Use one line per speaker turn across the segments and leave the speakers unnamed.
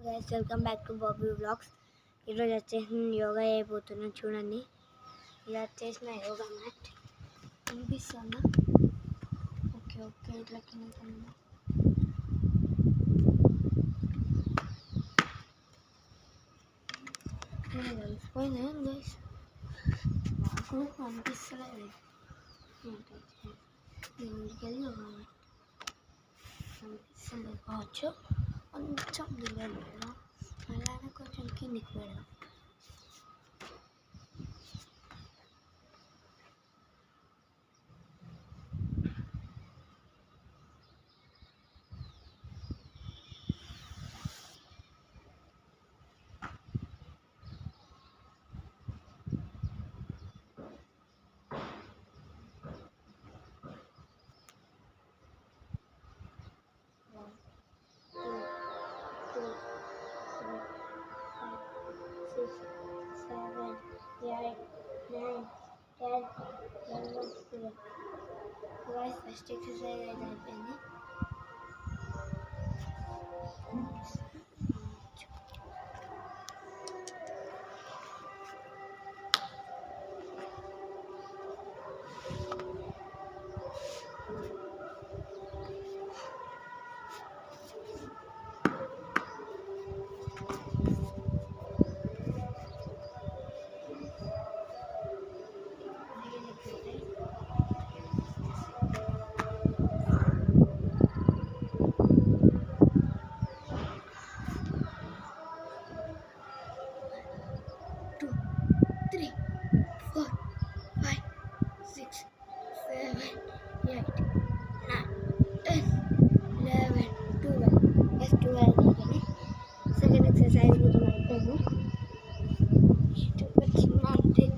Guys welcome back to Bobby vlogs. ఈరోజు వచ్చేసి యోగా అయిపోతున్నాను చూడండి. ఇలా చేసిన యోగా మ్యాట్ కనిపిస్తుందా? ఓకే ఓకే ఇట్లా కింద కలిసిపోయినా గైస్, నాకు కనిపిస్తలేదు. ఇంటికెళ్ళి యోగా మ్యాట్ కనిపిస్తుంది కావచ్చు. కొంచెం దూరం పెడదాం, అలానే కొంచెం కిందికి పెడదాం. ఫస్ట్ ఎక్సర్సైజ్ అయితే అయిపోయింది. Second exercise with my friend. Stupid semantic.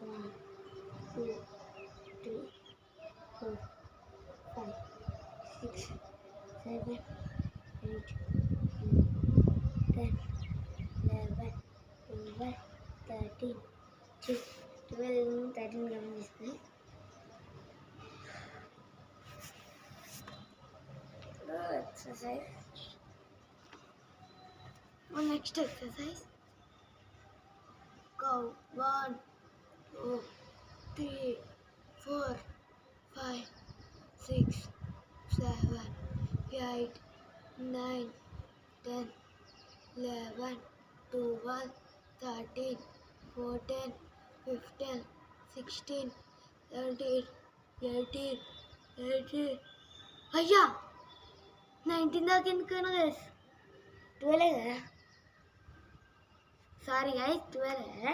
1, 2, 3, 4, 5, 6, 7, 8, 9, 10, 11, 12, 13, 12, 13 grams display. Exercise. One next exercise. Go 1, 2, 3, 4, 5, 6, 7, 8, 9, 10, 11, 12, 13, 14, 15, 16, 17, 18, 18. అయ్యా 19 దాకా ఎందుకైనా గైస్, 12 కదా. సారీ గైస్, 12 కదా,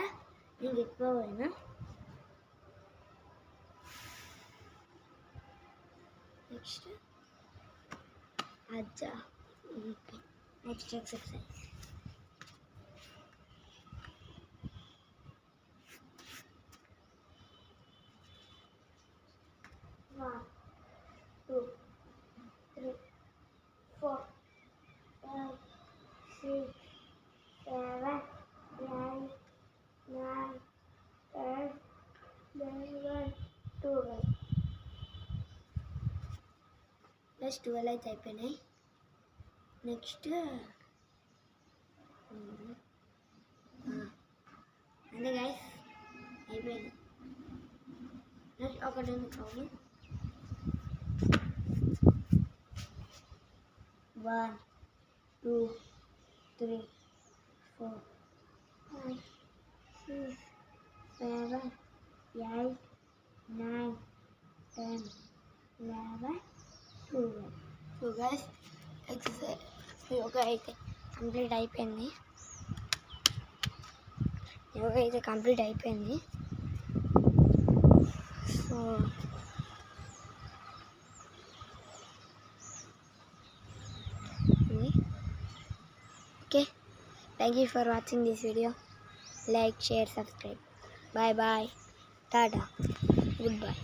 నేను ఎక్కువ పోయినా. నెక్స్ట్ అచ్చా నెక్స్ట్ ఎక్సర్సైజ్. One, 2, 3, 4, 5, 6, 7, 8, 9, 10, 11, 12. ప్లస్ 12 అయితే అయిపోయినాయి. నెక్స్ట్ అంటే గైస్ అయిపోయింది. నెక్స్ట్ ఒకటి ఉంది కావాలి. 1, 2, 3, 4, 5, 6, 7, 8, 9, 10, 11, 12. సో గైస్ ఎక్సర్సైజ్ యోగా అయితే కంప్లీట్ అయిపోయింది. యోగా అయితే కంప్లీట్ అయిపోయింది. So okay, thank you for watching this video. Like, share, subscribe. Bye bye, tata, goodbye.